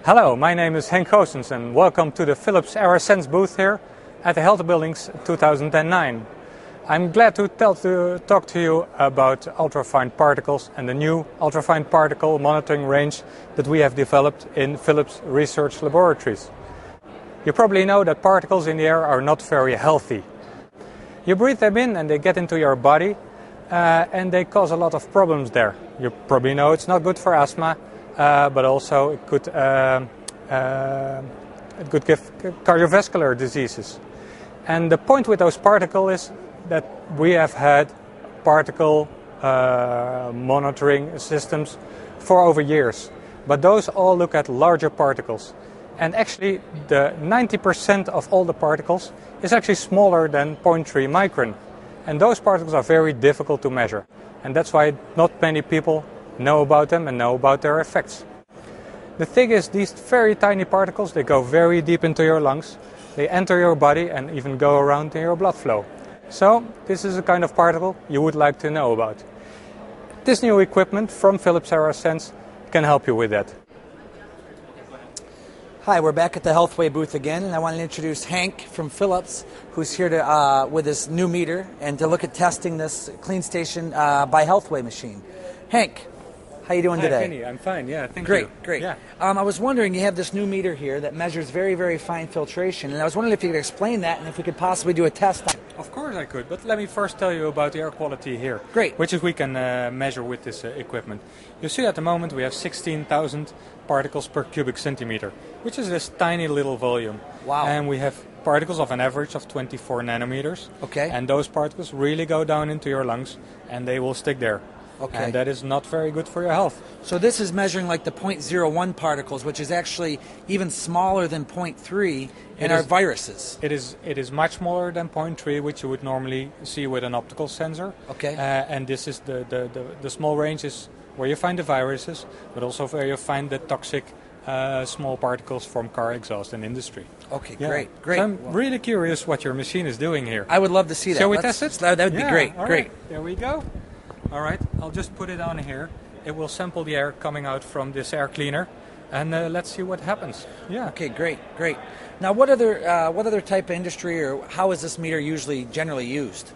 Hello, my name is Henk Goossens and welcome to the Philips Aerasense booth here at the Health Buildings 2009. I'm glad to talk to you about ultrafine particles and the new ultrafine particle monitoring range that we have developed in Philips research laboratories. You probably know that particles in the air are not very healthy. You breathe them in and they get into your body and they cause a lot of problems there. You probably know it's not good for asthma. But also it could give cardiovascular diseases. And the point with those particles is that we have had particle monitoring systems for over years. But those all look at larger particles. And actually the 90% of all the particles is actually smaller than 0.3 micron. And those particles are very difficult to measure. And that's why not many people know about them and know about their effects. The thing is, these very tiny particles, they go very deep into your lungs, they enter your body and even go around in your blood flow. So this is a kind of particle you would like to know about. This new equipment from Philips Aerasense can help you with that. Hi, we're back at the HealthWay booth again, and I want to introduce Hank from Philips, who's here to with this new meter and to look at testing this CleanStation by HealthWay machine. Hank, how you doing today? Hi, Vinny. I'm fine. Yeah, thank you. Great, great. Yeah. I was wondering, you have this new meter here that measures very, very fine filtration, and I was wondering if you could explain that and if we could possibly do a test on it. Of course I could, but let me first tell you about the air quality here. Great. Which is we can measure with this equipment. You see at the moment we have 16,000 particles per cubic centimeter, which is this tiny little volume. Wow. And we have particles of an average of 24 nanometers. Okay. And those particles really go down into your lungs and they will stick there. Okay. And that is not very good for your health. So this is measuring like the 0.01 particles, which is actually even smaller than 0.3 in our viruses. It is much smaller than 0.3, which you would normally see with an optical sensor. Okay. And this is the small range is where you find the viruses, but also where you find the toxic small particles from car exhaust and industry. Okay, yeah. Great. So I'm really curious what your machine is doing here. I would love to see that. Shall we test it? That would be great. All Great. Right. There we go. All right, I'll just put it on here. It will sample the air coming out from this air cleaner, and let's see what happens. Yeah. Okay, great. Now, what other type of industry, or how is this meter usually generally used?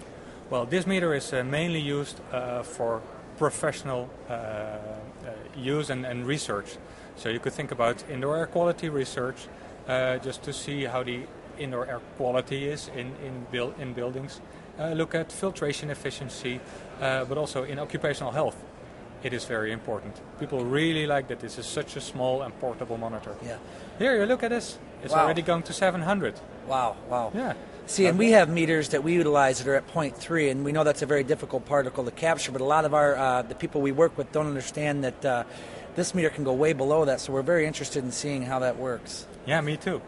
Well, this meter is mainly used for professional use and research. So you could think about indoor air quality research, just to see how the indoor air quality is in buildings. Look at filtration efficiency, but also in occupational health. It is very important. People really like that this is such a small and portable monitor. Yeah. Here, you look at this. It's already going to 700. Wow. Yeah. See, and we have meters that we utilize that are at 0.3, and we know that's a very difficult particle to capture, but a lot of our the people we work with don't understand that this meter can go way below that, so we're very interested in seeing how that works. Yeah, me too.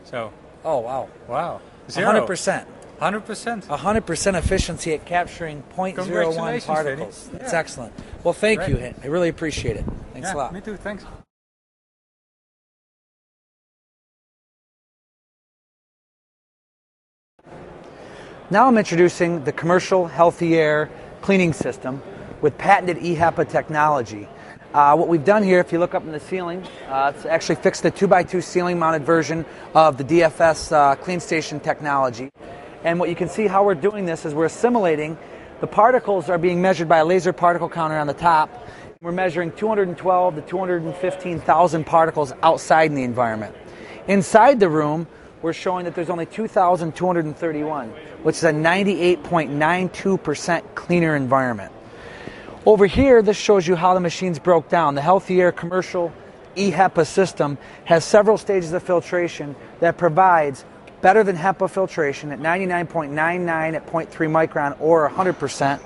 So. Oh, wow. Wow. 100%. 100%. 100% efficiency at capturing 0.01 particles. That's excellent. Well, thank you. I really appreciate it. Thanks a lot. Me too. Thanks. Now I'm introducing the commercial healthy air cleaning system with patented HEPA technology. What we've done here, if you look up in the ceiling, it's actually fixed the 2x2 ceiling mounted version of the DFS CleanStation technology. And what you can see how we're doing this is we're assimilating. The particles are being measured by a laser particle counter on the top. We're measuring 212 to 215,000 particles outside in the environment. Inside the room, we're showing that there's only 2,231, which is a 98.92% cleaner environment. Over here, this shows you how the machines broke down. The Healthy Air commercial HEPA system has several stages of filtration that provides better than HEPA filtration at 99.99 at 0.3 micron or 100%,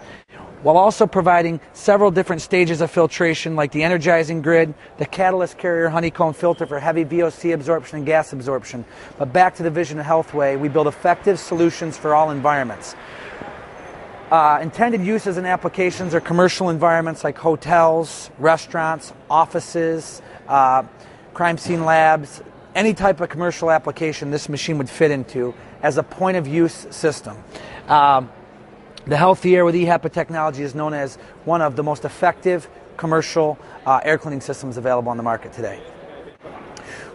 while also providing several different stages of filtration like the energizing grid, the catalyst carrier honeycomb filter for heavy VOC absorption and gas absorption. But back to the vision of HealthWay, we build effective solutions for all environments. Intended uses and applications are commercial environments like hotels, restaurants, offices, crime scene labs. Any type of commercial application this machine would fit into as a point of use system. The Healthy Air with HEPA technology is known as one of the most effective commercial air cleaning systems available on the market today.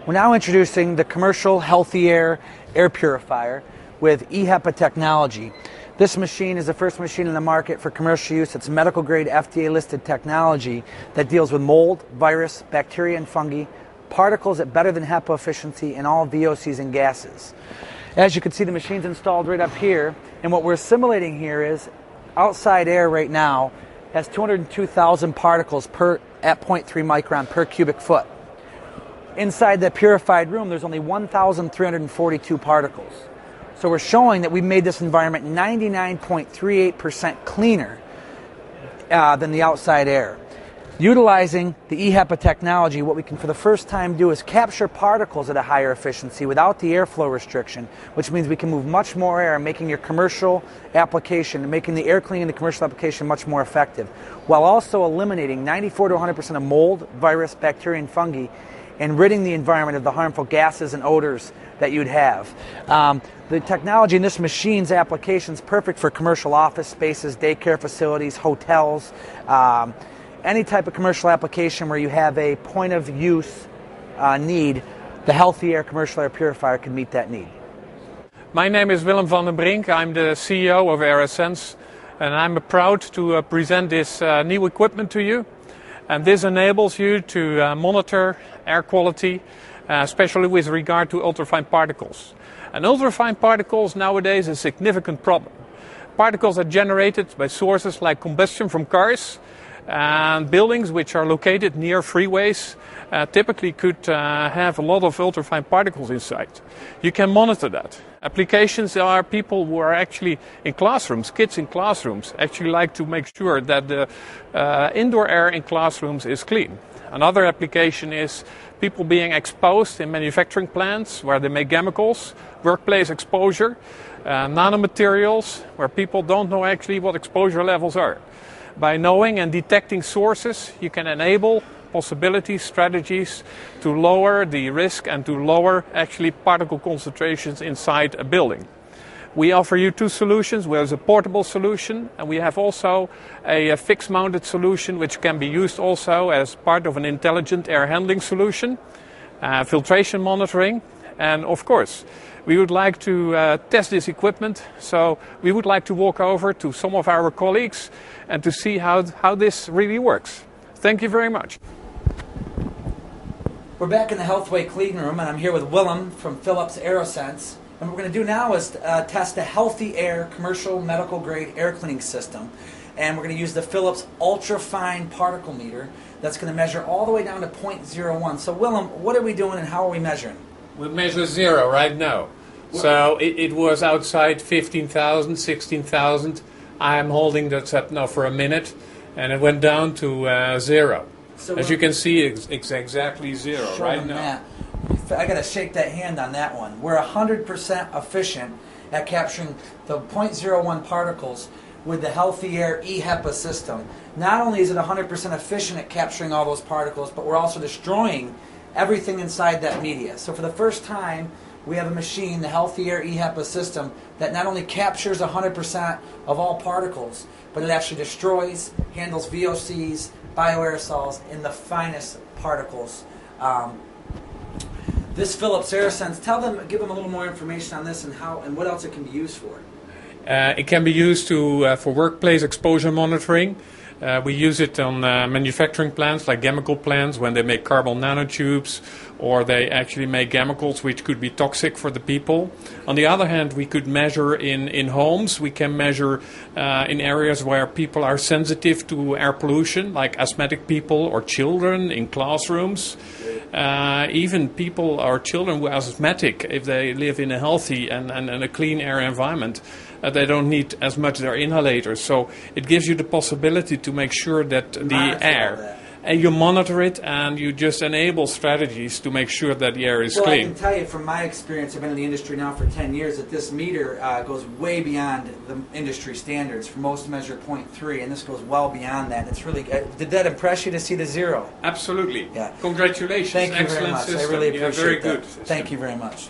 We're now introducing the commercial Healthy Air air purifier with HEPA technology. This machine is the first machine in the market for commercial use. It's medical grade FDA listed technology that deals with mold, virus, bacteria and fungi, particles at better than HEPA efficiency in all VOCs and gases. As you can see, the machine's installed right up here, and what we're simulating here is outside air right now has 202,000 particles at 0.3 micron per cubic foot. Inside the purified room, there's only 1,342 particles. So we're showing that we've made this environment 99.38% cleaner than the outside air. Utilizing the HEPA technology, what we can for the first time do is capture particles at a higher efficiency without the airflow restriction, which means we can move much more air, making your commercial application and making the air cleaning in the commercial application much more effective, while also eliminating 94 to 100% of mold, virus, bacteria, and fungi, and ridding the environment of the harmful gases and odors that you'd have. The technology in this machine's application is perfect for commercial office spaces, daycare facilities, hotels, any type of commercial application where you have a point of use need. The Healthy Air commercial air purifier can meet that need. My name is Willem van den Brink. I'm the CEO of Aerasense, and I'm proud to present this new equipment to you. And this enables you to monitor air quality, especially with regard to ultrafine particles. And ultrafine particles nowadays is a significant problem. Particles are generated by sources like combustion from cars, and buildings which are located near freeways typically could have a lot of ultrafine particles inside. You can monitor that. Applications are people who are actually in classrooms, kids in classrooms, actually like to make sure that the indoor air in classrooms is clean. Another application is people being exposed in manufacturing plants where they make chemicals, workplace exposure, nanomaterials where people don't know actually what exposure levels are. By knowing and detecting sources, you can enable possibilities, strategies to lower the risk and to lower actually particle concentrations inside a building. We offer you two solutions. We have a portable solution, and we have also a fixed mounted solution which can be used also as part of an intelligent air handling solution, filtration monitoring, and of course we would like to test this equipment, so we would like to walk over to some of our colleagues and to see how this really works. Thank you very much. We're back in the HealthWay clean room, and I'm here with Willem from Philips Aerasense. And what we're going to do now is test a Healthy Air commercial medical grade air cleaning system. And we're going to use the Philips ultrafine particle meter that's going to measure all the way down to 0.01. So Willem, what are we doing and how are we measuring? We measure zero right now. So it was outside 15,000, 16,000. I'm holding that up now for a minute, and it went down to zero. So as you can see, it's exactly zero right now. I got to shake that hand on that one. We're 100% efficient at capturing the 0.01 particles with the Healthy Air HEPA system. Not only is it 100% efficient at capturing all those particles, but we're also destroying everything inside that media. So for the first time, we have a machine, the Healthy Air HEPA system, that not only captures 100% of all particles, but it actually destroys, handles VOCs, bioaerosols, in the finest particles. This Philips Aerasense, give them a little more information on this and how and what else it can be used for. It can be used for workplace exposure monitoring. We use it on manufacturing plants like chemical plants when they make carbon nanotubes or they actually make chemicals which could be toxic for the people. On the other hand, we could measure in homes. We can measure in areas where people are sensitive to air pollution, like asthmatic people or children in classrooms. Even people or children who are asthmatic, if they live in a healthy and a clean air environment, they don't need as much their inhalators. So it gives you the possibility to make sure that the air, and you monitor it and you just enable strategies to make sure that the air is clean. I can tell you from my experience, I've been in the industry now for 10 years, that this meter goes way beyond the industry standards. For most measure 0.3, and this goes well beyond that. It's really, did that impress you to see the zero? Absolutely. Yeah. Congratulations. Thank you Excellent very much. system. I really appreciate very that. good system. Thank you very much.